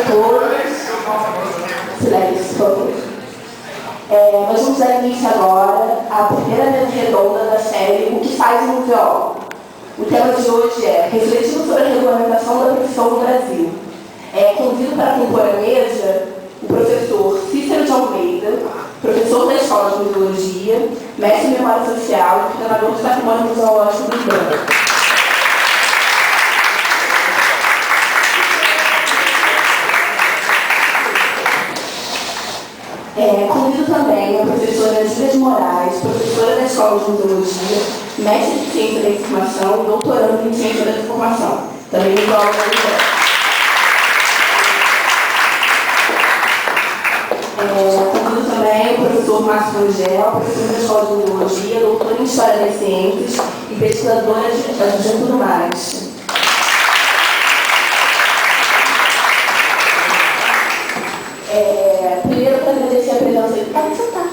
todos. Silêncio, por favor. Nós vamos dar início agora à primeira mesa redonda da série O que faz um museólogo. O tema de hoje é Refletindo sobre a regulamentação da profissão no Brasil. Convido para compor a mesa o professor Cícero de Almeida, professor da Escola de Museologia, mestre em Memória Social e coordenador do Patrimônio Museológico do IBAMA. Convido também a professora Júlia de Moraes, professora da Escola de Museologia, mestre em Ciência da Informação e doutorando em Ciência da Informação. Também me coloco convido também o professor Márcio Rangel, professor da Escola de Museologia, doutor em História das Ciências e pesquisadora de tudo mais. Primeiro, para agradecer a presença dele. Pode sentar.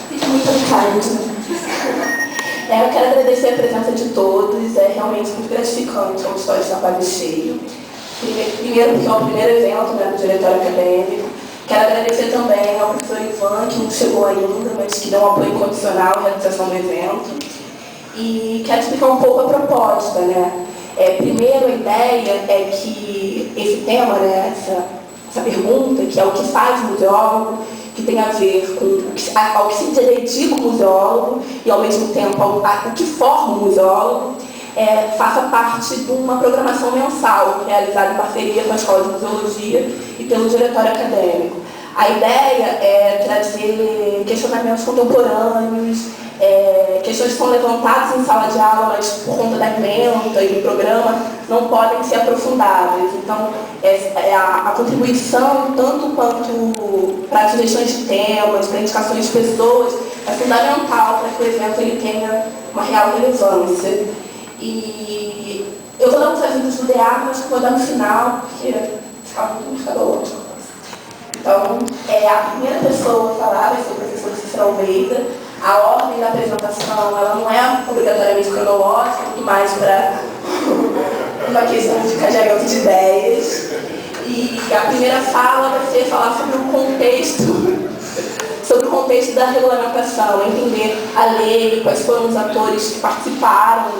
Fique muito obrigada. Eu quero agradecer a presença de todos. É realmente muito gratificante o auditório estar quase cheio. Primeiro, porque é o primeiro evento do diretório acadêmico. Quero agradecer também ao professor Ivan, que não chegou ainda, mas que deu um apoio incondicional à realização do evento. E quero explicar um pouco a proposta, né? Primeiro, a ideia é que esse tema, né, essa pergunta, que é o que faz o museólogo, que tem a ver com ao que se dedica o museólogo e, ao mesmo tempo, o que forma o museólogo, faça parte de uma programação mensal realizada em parceria com a Escola de Museologia e pelo Diretório Acadêmico. A ideia é trazer questionamentos contemporâneos, questões que são levantadas em sala de aula, mas por conta da ementa e do programa não podem ser aprofundadas. Então, a contribuição, tanto quanto para sugestões de temas, para indicações de pessoas, é fundamental para que o evento ele tenha uma real relevância. E eu vou dar uns avisos do DEA, mas vou dar no final, porque fica muito longe. Então, a primeira pessoa a falar vai ser o professor Cícero Almeida. A ordem da apresentação ela não é obrigatoriamente cronológica, muito mais para uma questão de encadeamento de ideias. E a primeira fala vai ser falar sobre o contexto da regulamentação, entender a lei, quais foram os atores que participaram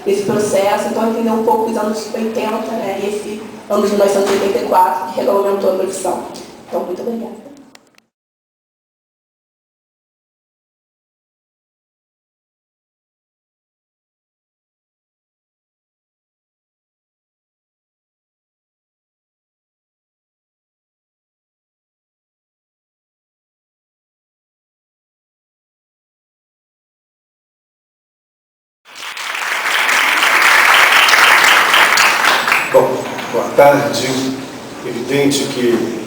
desse processo, então entender um pouco os anos 80, né, e esse ano de 1984 que regulamentou a profissão. Então, muito obrigada. Bom, boa tarde. Evidente que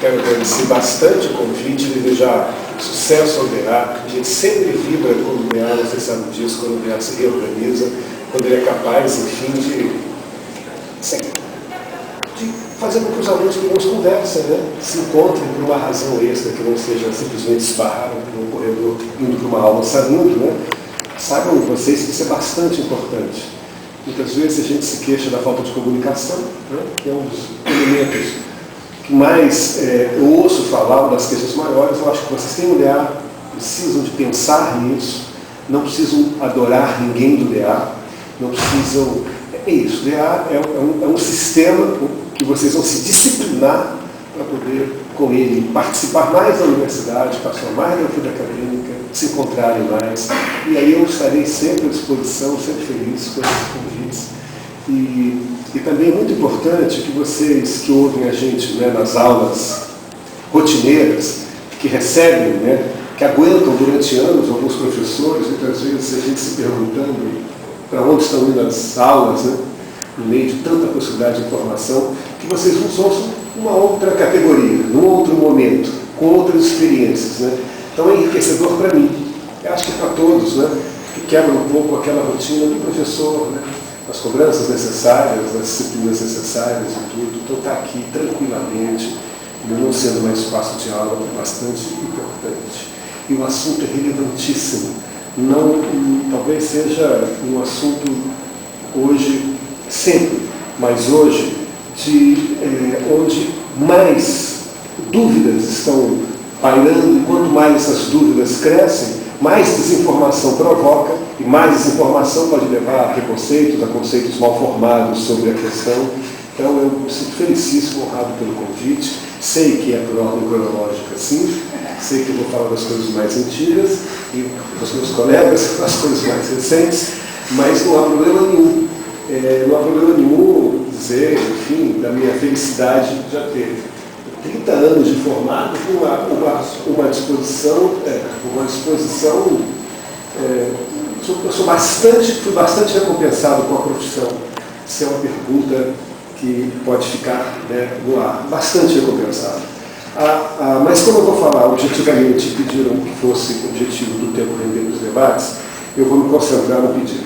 quero agradecer bastante o convite e desejar sucesso ao DEA. A gente sempre vibra quando o DEA, vocês sabem disso, quando o DEA se reorganiza, quando ele é capaz, enfim, de fazer com que os alunos que nos conversem, né, se encontrem por uma razão extra, que não seja simplesmente esbarram no corredor indo para uma aula saindo, né? Saibam vocês que isso é bastante importante. Muitas vezes a gente se queixa da falta de comunicação, né, que é um dos elementos que mais eu ouço falar, uma das queixas maiores. Eu acho que vocês têm um DEA, precisam de pensar nisso, não precisam adorar ninguém do DEA, não precisam... É isso, o DEA é um sistema que vocês vão se disciplinar para poder, com ele, participar mais da universidade, passar mais da vida acadêmica, se encontrarem mais. E aí eu estarei sempre à disposição, sempre feliz com esses convites. E também é muito importante que vocês que ouvem a gente, né, nas aulas rotineiras, que recebem, né, que aguentam durante anos alguns professores, muitas vezes a gente se perguntando para onde estão indo as aulas, né, no meio de tanta possibilidade de informação, que vocês nos ouçam uma outra categoria, num outro momento, com outras experiências, né? Então é enriquecedor para mim, eu acho que para todos, né, que quebra um pouco aquela rotina do professor, né, as cobranças necessárias, as disciplinas necessárias e tudo. Então está aqui tranquilamente, não sendo mais espaço de aula, é bastante importante. E o assunto é relevantíssimo. Não, talvez seja um assunto hoje, sempre, mas hoje, onde mais dúvidas estão pairando, e quanto mais essas dúvidas crescem, mais desinformação provoca, e mais desinformação pode levar a preconceitos, a conceitos mal formados sobre a questão. Então eu me sinto felicíssimo, honrado pelo convite. Sei que é por ordem cronológica, sim. Sei que eu vou falar das coisas mais antigas e dos meus colegas das coisas mais recentes, mas não há problema nenhum. Não há problema nenhum dizer, enfim, da minha felicidade de já ter 30 anos de formado, uma disposição, fui bastante recompensado com a profissão. Isso é uma pergunta que pode ficar, no ar, bastante recompensado. Mas como eu vou falar objetivamente, pediram que fosse objetivo do tempo render os debates, eu vou me concentrar no pedido.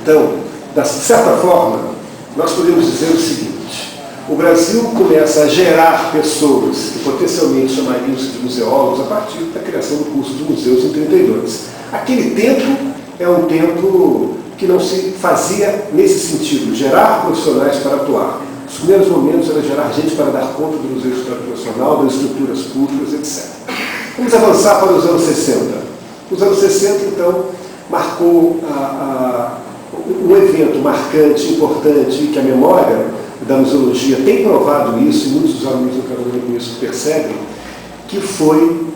Então, de certa forma, nós podemos dizer o seguinte: o Brasil começa a gerar pessoas que potencialmente chamariam-se de museólogos a partir da criação do curso de museus em 1932. Aquele tempo é um tempo que não se fazia nesse sentido, gerar profissionais para atuar. Os primeiros momentos era gerar gente para dar conta do Museu Histórico Nacional, das estruturas públicas, etc. Vamos avançar para os anos 60. Os anos 60, então, marcou um evento marcante, importante, que a memória da museologia tem provado isso, e muitos dos alunos que trabalham com isso percebem, que foi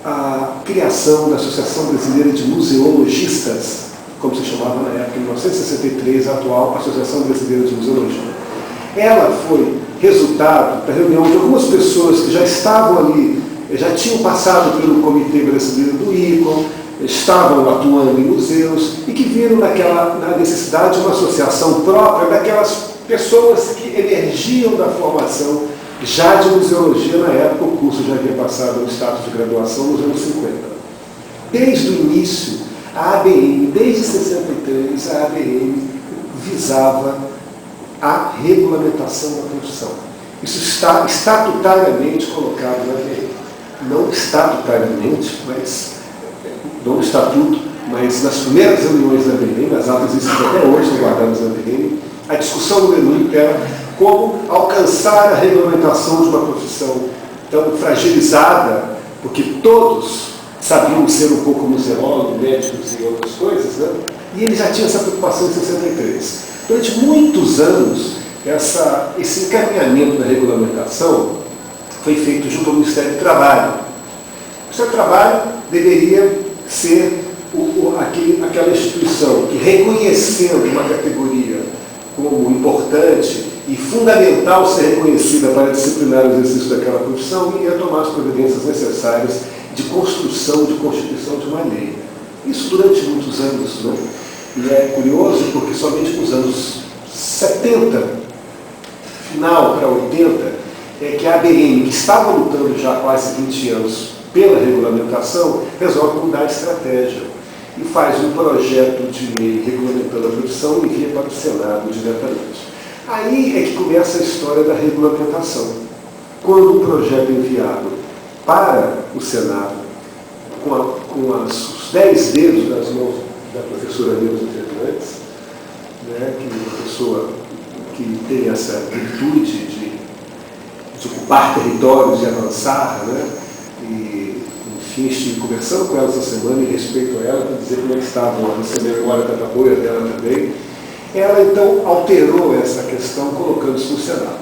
a criação da Associação Brasileira de Museologistas, como se chamava na época, em 1963, a atual Associação Brasileira de Museologia. Ela foi resultado da reunião de algumas pessoas que já estavam ali, já tinham passado pelo Comitê Brasileiro do ICOM, estavam atuando em museus e que viram na necessidade de uma associação própria daquelas pessoas que emergiam da formação já de museologia. Na época o curso já havia passado ao status de graduação nos anos 50. Desde o início, a ABM, desde 63, a ABM visava a regulamentação da profissão. Isso está estatutariamente colocado na ABM. Não estatutariamente, mas não no estatuto, mas nas primeiras reuniões da ABM, as atas existem até hoje, estão guardadas na ABM, a discussão no menu era como alcançar a regulamentação de uma profissão tão fragilizada, porque todos sabiam ser um pouco museólogos, médicos e outras coisas, né? E ele já tinha essa preocupação em 63. Durante muitos anos, esse encaminhamento da regulamentação foi feito junto ao Ministério do Trabalho. O Ministério do Trabalho deveria ser aquela instituição que, reconhecendo uma categoria como importante e fundamental ser reconhecida para disciplinar o exercício daquela profissão, ia tomar as providências necessárias de construção, de constituição de uma lei. Isso durante muitos anos, né? E é curioso porque somente nos anos 70, final para 80, é que a ABM, que estava lutando já há quase 20 anos pela regulamentação, resolve mudar a estratégia e faz um projeto de lei regulamentando a profissão e envia para o Senado diretamente. Aí é que começa a história da regulamentação. Quando o projeto é enviado para o Senado, com os 10 dedos das mãos da professora Neuza Fernandes, né, que é uma pessoa que tem essa virtude de ocupar territórios e avançar, né, e, enfim, estive conversando com ela essa semana em respeito a ela, para dizer como é que estava a receber agora da apoio dela também. Ela, então, alterou essa questão, colocando-se no Senado.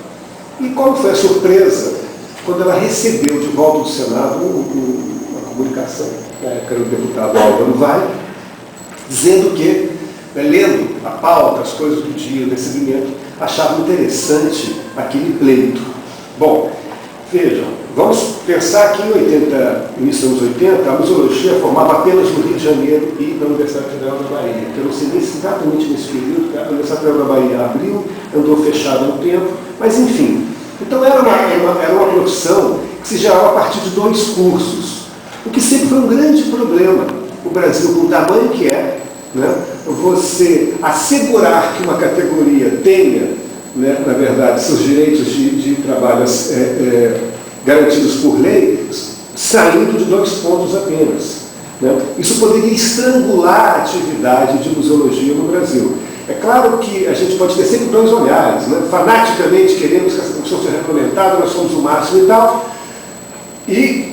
E qual foi a surpresa quando ela recebeu de volta do Senado uma comunicação, na época era o deputado Álvaro Vale, dizendo que, lendo a pauta, as coisas do dia, o recebimento, achava interessante aquele pleito. Bom, vejam, vamos pensar que no início dos anos 80, a museologia formava apenas no Rio de Janeiro e na Universidade Federal da Bahia. Eu não sei nem se exatamente nesse período, a Universidade Federal da Bahia abriu, andou fechada um tempo, mas enfim. Então era uma profissão que se gerava a partir de 2 cursos, o que sempre foi um grande problema. O Brasil, com o tamanho que é, né, você assegurar que uma categoria tenha, né, na verdade, seus direitos de trabalho garantidos por lei, saindo de 2 pontos apenas. Né? Isso poderia estrangular a atividade de museologia no Brasil. É claro que a gente pode ter sempre dois olhares, né? Fanaticamente queremos que essa profissão seja regulamentada, nós somos o máximo e tal,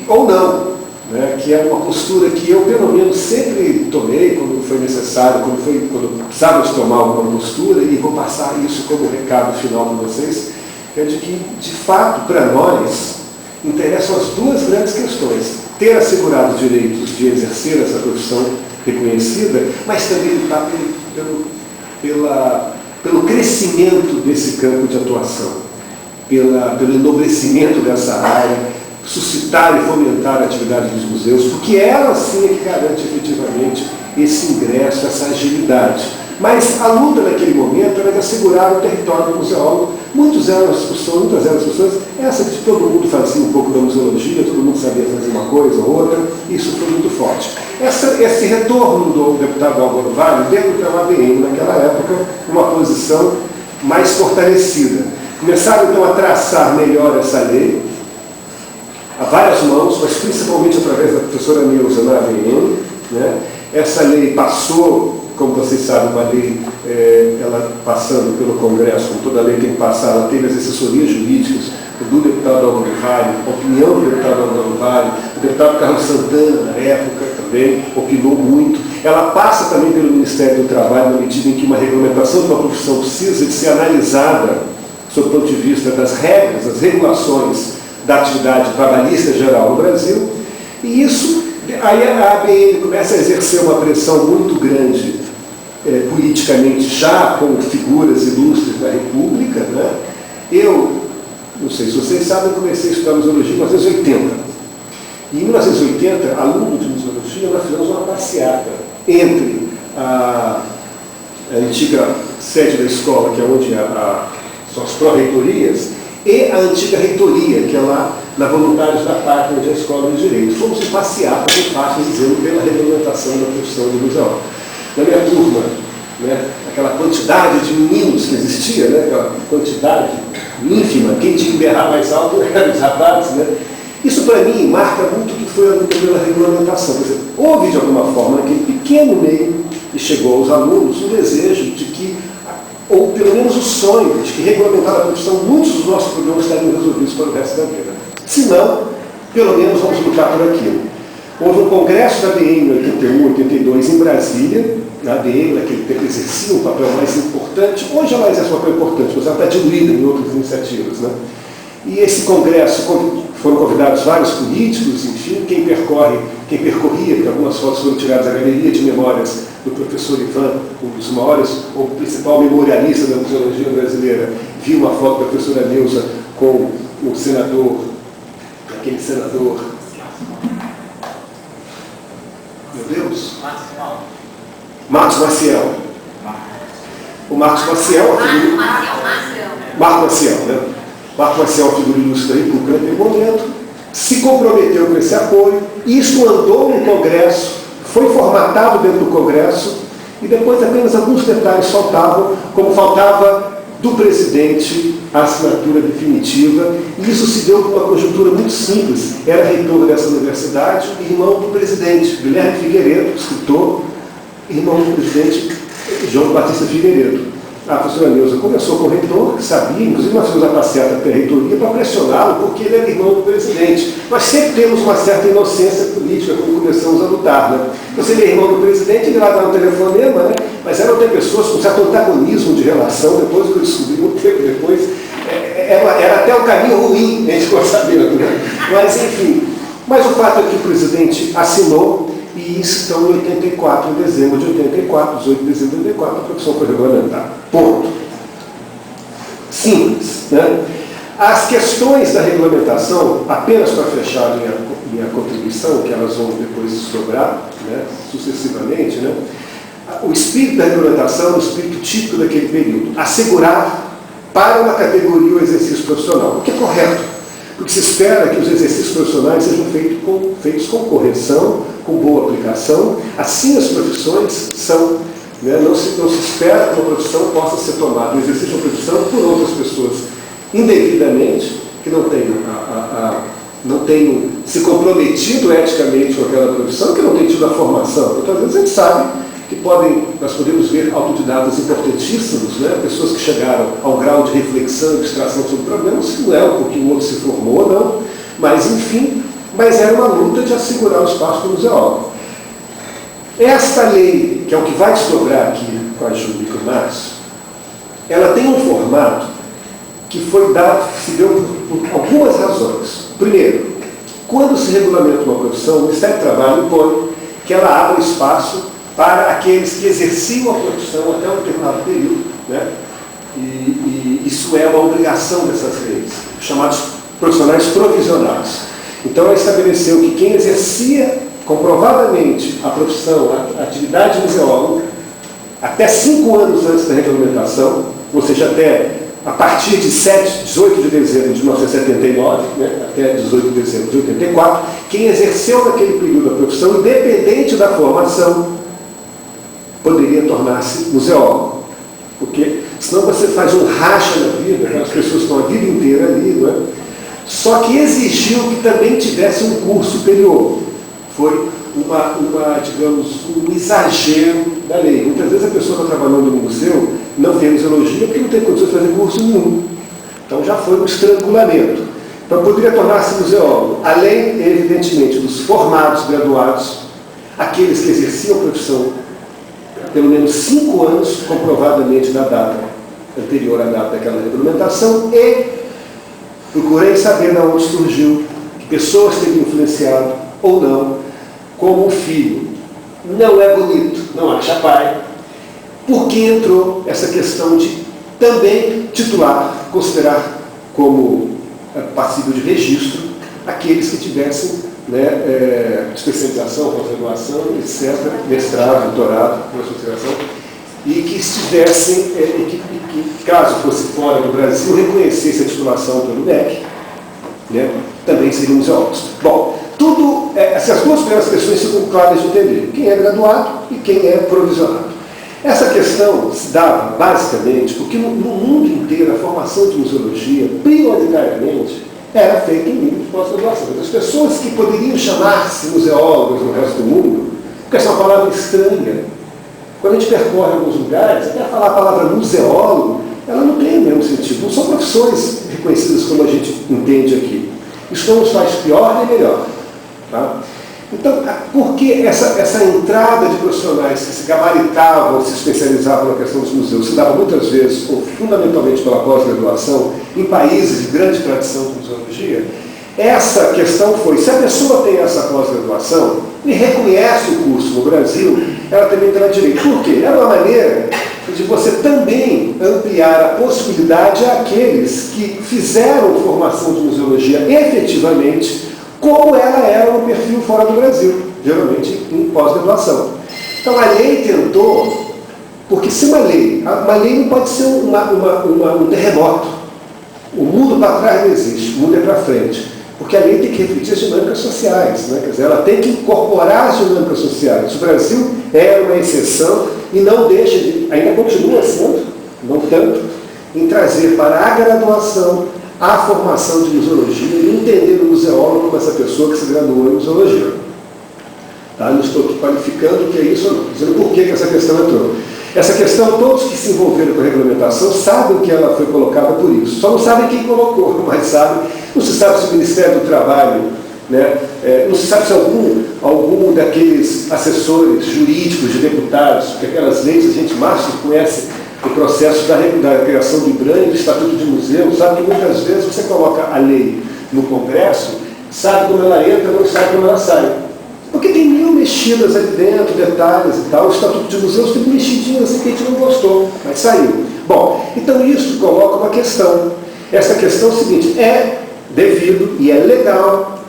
ou não, né? Que é uma postura que eu, pelo menos, sempre tomei quando foi necessário, quando precisava de tomar alguma postura, e vou passar isso como recado final para vocês, é de que, de fato, para nós, interessam as duas grandes questões: ter assegurado os direitos de exercer essa profissão reconhecida, mas também lutar pelo crescimento desse campo de atuação, pelo enobrecimento dessa área, suscitar e fomentar a atividade dos museus, porque ela sim é que garante efetivamente esse ingresso, essa agilidade. Mas a luta naquele momento era de assegurar o território do museólogo. Muitas eram as discussões, essa que todo mundo fazia um pouco da museologia, todo mundo sabia fazer uma coisa ou outra, isso foi muito forte. Esse retorno do deputado Álvaro Vale deu para o ABM, naquela época, uma posição mais fortalecida. Começaram então a traçar melhor essa lei, a várias mãos, mas principalmente através da professora Neuza na ABM, né? Essa lei passou, como vocês sabem, uma lei, ela passando pelo Congresso, como toda lei tem que passar, ela teve as assessorias jurídicas do deputado Álvaro Vale, a opinião do deputado Álvaro Vale, o deputado Carlos Santana, na época, também opinou muito. Ela passa também pelo Ministério do Trabalho, na medida em que uma regulamentação de uma profissão precisa de ser analisada sob o ponto de vista das regras, das regulações da atividade trabalhista geral no Brasil, e isso, aí a ABN começa a exercer uma pressão muito grande politicamente, já com figuras ilustres da República, né? Eu, não sei se vocês sabem, eu comecei a estudar museologia em 1980. E em 1980, aluno de museologia, nós fizemos uma passeata entre a antiga sede da escola, que é onde são as pró-reitorias, e a antiga reitoria, que é lá na Voluntários da Pátria, onde é a Escola de Direito. Fomos em passeata, de fato, dizendo pela regulamentação da profissão de museólogo. Na minha turma, né, aquela quantidade de meninos que existia, né, aquela quantidade ínfima, quem tinha que berrar mais alto eram os rapazes, né? Isso, para mim, marca muito o que foi a luta pela regulamentação. Quer dizer, houve, de alguma forma, naquele pequeno meio, e chegou aos alunos, o desejo de que, ou pelo menos o sonho, de que regulamentar a profissão, muitos dos nossos problemas estariam resolvidos para o resto da vida. Se não, pelo menos vamos lutar por aquilo. Houve um congresso da ABM em 81, 82 em Brasília. A ABM, naquele tempo, exercia um papel mais importante. Hoje ela exerce um papel importante, mas ela está diluída em outras iniciativas, né? E esse congresso, foram convidados vários políticos, enfim, quem percorria, porque algumas fotos foram tiradas da Galeria de Memórias do professor Ivan, um dos maiores, ou principal memorialista da museologia brasileira, viu uma foto da professora Neuza com o senador, aquele senador... Meu Deus? Marcos Maciel. O Marcos Maciel, Marco Maciel, né? Marco Maciel, figura ilustre da República naquele momento, se comprometeu com esse apoio, isto andou no Congresso, foi formatado dentro do Congresso, e depois apenas alguns detalhes faltavam, como faltava do presidente a assinatura definitiva, e isso se deu por uma conjuntura muito simples. Era reitor dessa universidade, irmão do presidente, Guilherme Figueiredo, escritor, irmão do presidente João Batista Figueiredo. A professora Neuza conversou com o reitor, que sabia, inclusive nós fizemos a passeata pela reitoria para pressioná-lo, porque ele era irmão do presidente. Nós sempre temos uma certa inocência política quando começamos a lutar, né? Você é irmão do presidente, ele vai dar um telefonema, né? Mas eram até pessoas com certo antagonismo de relação, depois que eu descobri, muito tempo depois, era até um caminho ruim, a gente ficou sabendo, né? Mas enfim, mas o fato é que o presidente assinou, e isso então em 84, em dezembro de 84, 18 de dezembro de 84, a profissão foi regulamentada. Ponto. Simples, né? As questões da regulamentação, apenas para fechar minha contribuição, que elas vão depois sobrar, né, sucessivamente, né? O espírito da regulamentação é o espírito típico daquele período. Assegurar para uma categoria o exercício profissional, o que é correto, porque se espera que os exercícios profissionais sejam feitos com correção, com boa aplicação. Assim as profissões são, né? Não se espera que uma profissão possa ser tomada, o exercício de uma profissão por outras pessoas indevidamente, que não tenham se comprometido eticamente com aquela profissão, que não tenham tido a formação. Muitas vezes a gente sabe que nós podemos ver autodidatas importantíssimos, né? Pessoas que chegaram ao grau de reflexão e abstração sobre problemas, que não é porque o outro se formou ou não, mas enfim, era uma luta de assegurar o espaço para o museólogo. Esta lei, que é o que vai desdobrar aqui com a Júlia e com o Márcio, ela tem um formato que se deu por algumas razões. Primeiro, quando se regulamenta uma profissão, o Ministério do Trabalho impõe que ela abra espaço para aqueles que exerciam a profissão até um determinado período, né? E isso é uma obrigação dessas leis, chamados profissionais provisionais. Então, ela estabeleceu que quem exercia comprovadamente a profissão, a atividade de museólogo, até 5 anos antes da regulamentação, ou seja, até a partir de 18 de dezembro de 1979, né, até 18 de dezembro de 84, quem exerceu naquele período a profissão, independente da formação, poderia tornar-se museólogo. Porque senão você faz um racha na vida, aquelas pessoas estão a vida inteira ali, não é? Só que exigiu que também tivesse um curso superior. Foi digamos, um exagero da lei. Muitas vezes a pessoa está trabalhando no museu, não tem museologia, porque não tem condições de fazer curso nenhum. Então já foi um estrangulamento. Então poderia tornar-se museólogo, além, evidentemente, dos formados, graduados, aqueles que exerciam a profissão há pelo menos 5 anos, comprovadamente na data anterior à data daquela regulamentação, e procurei saber de onde surgiu, que pessoas teriam influenciado ou não, como o filho não é bonito, não acha pai, porque entrou essa questão de também titular, considerar como passível de registro aqueles que tivessem, né, especialização, pós-graduação, etc., mestrado, doutorado, pós-graduação, e que estivessem, que caso fosse fora do Brasil, reconhecesse a titulação pelo MEC, né, também seriam museólogos. Bom, essas duas primeiras questões ficam claras de entender. Quem é graduado e quem é provisionado. Essa questão se dava, basicamente, porque no mundo inteiro a formação de museologia, prioritariamente, era feita em nível de pós-graduação. As pessoas que poderiam chamar-se museólogos no resto do mundo, porque essa é uma palavra estranha. Quando a gente percorre alguns lugares, até falar a palavra museólogo, ela não tem o mesmo sentido. Não são profissões reconhecidas como a gente entende aqui. Isso não nos faz pior nem melhor. Tá? Então, por que essa entrada de profissionais que se gabaritavam, se especializavam na questão dos museus, se dava muitas vezes, ou fundamentalmente pela pós-graduação, em países de grande tradição de museologia? Essa questão foi, se a pessoa tem essa pós-graduação e reconhece o curso no Brasil, ela também terá direito. Por quê? É uma maneira de você também ampliar a possibilidade àqueles que fizeram formação de museologia efetivamente, como ela era no perfil fora do Brasil, geralmente em pós-graduação. Então a lei tentou, porque se uma lei não pode ser um terremoto. O mundo para trás não existe, o mundo é para frente. Porque a lei tem que refletir as dinâmicas sociais, né? Quer dizer, ela tem que incorporar as dinâmicas sociais. O Brasil é uma exceção e não deixa de, ainda continua sendo, não tanto, em trazer para a graduação a formação de museologia e entender o museólogo como essa pessoa que se graduou em museologia. Tá? Não estou aqui qualificando o que é isso ou não, dizendo por que essa questão entrou. Essa questão, todos que se envolveram com a regulamentação sabem que ela foi colocada por isso. Só não sabem quem colocou, mas sabem. Não se sabe se o Ministério do Trabalho, né, não se sabe se algum daqueles assessores jurídicos de deputados, porque aquelas leis a gente mais conhece o processo da criação do IBRAM e do Estatuto de Museu, sabe que muitas vezes você coloca a lei no Congresso, sabe como ela entra, não sabe como ela sai. Porque tem 1000 mexidas ali dentro, detalhes e tal. O Estatuto de Museus tem mexidinhas assim que a gente não gostou, mas saiu. Bom, então isso coloca uma questão. Essa questão é o seguinte, é devido e é legal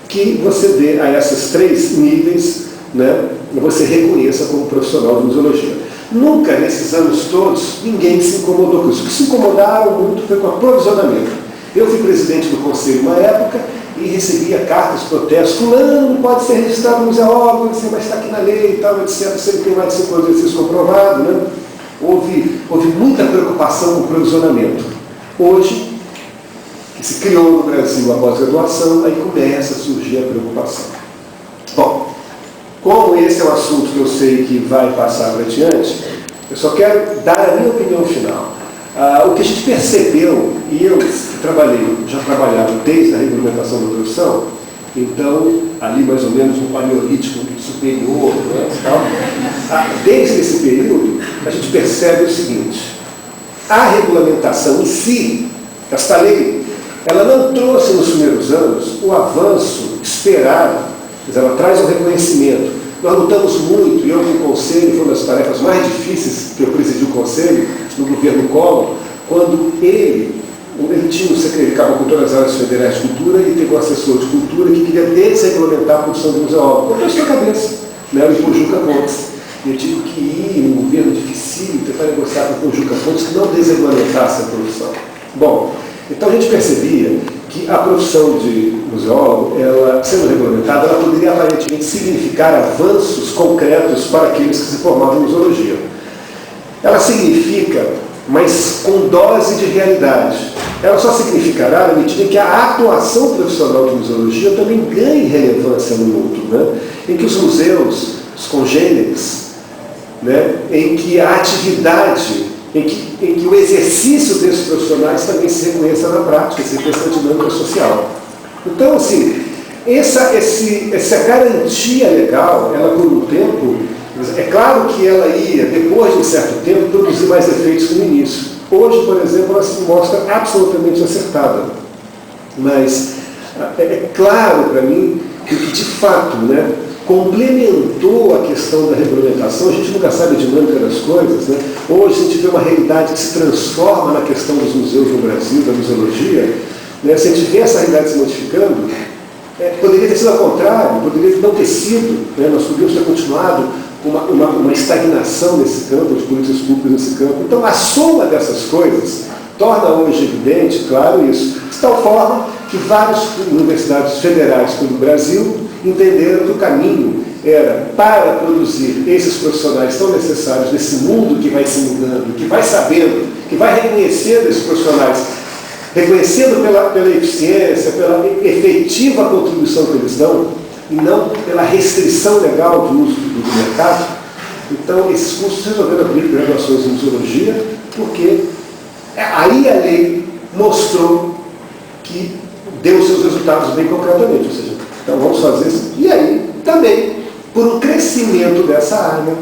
que você dê a esses 3 níveis, né, você reconheça como profissional de museologia. Nunca, nesses anos todos, ninguém se incomodou com isso. O que se incomodaram muito foi com o aprovisionamento. Eu fui presidente do conselho uma época e recebia cartas de protesto. Fulano não pode ser registrado no museólogo, você vai estar aqui na lei e tal, etc. Se ele tem mais de 5 anos de exercício comprovado, né? Houve muita preocupação com o provisionamento. Hoje, que se criou no Brasil a pós-graduação, aí começa a surgir a preocupação. Bom, como esse é um assunto que eu sei que vai passar para adiante, eu só quero dar a minha opinião final. O que a gente percebeu, e eu já trabalhava desde a regulamentação da profissão, então, ali mais ou menos no Paleolítico Superior, né, tal, desde esse período, a gente percebe o seguinte: a regulamentação em si, esta lei, ela não trouxe nos primeiros anos o avanço esperado, mas ela traz um reconhecimento. Nós lutamos muito, e eu no Conselho, foi uma das tarefas mais difíceis que eu presidi o Conselho, no governo Collor, quando ele tinha um secretário com todas as áreas federais de cultura e teve um assessor de cultura que queria desregulamentar a produção de museólogo. Botou isso na cabeça, né, o Pojuca Pontes. E eu tive que ir num governo difícil, tentar negociar com o Pojuca Pontes que não desregulamentasse a produção. Bom, então a gente percebia que a profissão de museólogo, ela, sendo regulamentada, ela poderia aparentemente significar avanços concretos para aqueles que se formavam em museologia. Ela significa, mas com dose de realidade. Ela só significará na medida em que a atuação profissional de museologia também ganhe relevância no mundo, né? Em que os museus, os congêneres, né? Em que a atividade, em que o exercício desses profissionais também se reconheça na prática, se reconheça na dinâmica social. Então, assim, essa garantia legal, ela por um tempo, é claro que ela ia, depois de um certo tempo, produzir mais efeitos que no início. Hoje, por exemplo, ela se mostra absolutamente acertada. Mas é claro para mim que de fato, né, complementou a questão da regulamentação. A gente nunca sabe a dinâmica das coisas, né? Hoje a gente vê uma realidade que se transforma na questão dos museus no Brasil, da museologia, né? Se a gente vê essa realidade se modificando, poderia ter sido ao contrário, poderia não ter sido, né? Nós poderíamos ter continuado com uma estagnação nesse campo, de políticas públicas nesse campo. Então a soma dessas coisas torna hoje evidente, claro, isso, de tal forma que várias universidades federais pelo Brasil entenderam que o caminho era, para produzir esses profissionais tão necessários nesse mundo que vai se mudando, que vai sabendo, que vai reconhecendo esses profissionais, reconhecendo pela eficiência, pela efetiva contribuição que eles dão, e não pela restrição legal de uso do mercado. Então, esses cursos resolveram abrir graduações em museologia, porque aí a lei mostrou que deu seus resultados bem concretamente. Ou seja, então vamos fazer isso. E aí, também, por um crescimento dessa área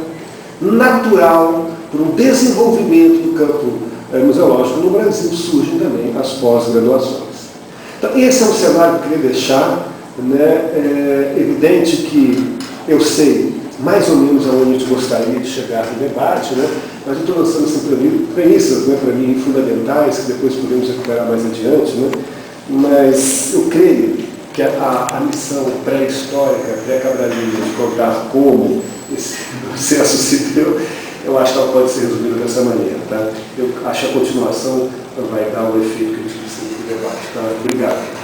natural, por um desenvolvimento do campo museológico no Brasil, surgem também as pós-graduações. Então, esse é um cenário que eu queria deixar, né? É evidente que eu sei mais ou menos aonde a gente gostaria de chegar no debate, né? Mas eu estou lançando assim, premissas, né, para mim fundamentais, que depois podemos recuperar mais adiante, né? Mas eu creio que a missão pré-histórica, pré-cabralina, de contar como esse processo se deu, eu acho que ela pode ser resumida dessa maneira. Tá? Eu acho que a continuação vai dar o efeito que a gente precisa do debate. Tá? Obrigado.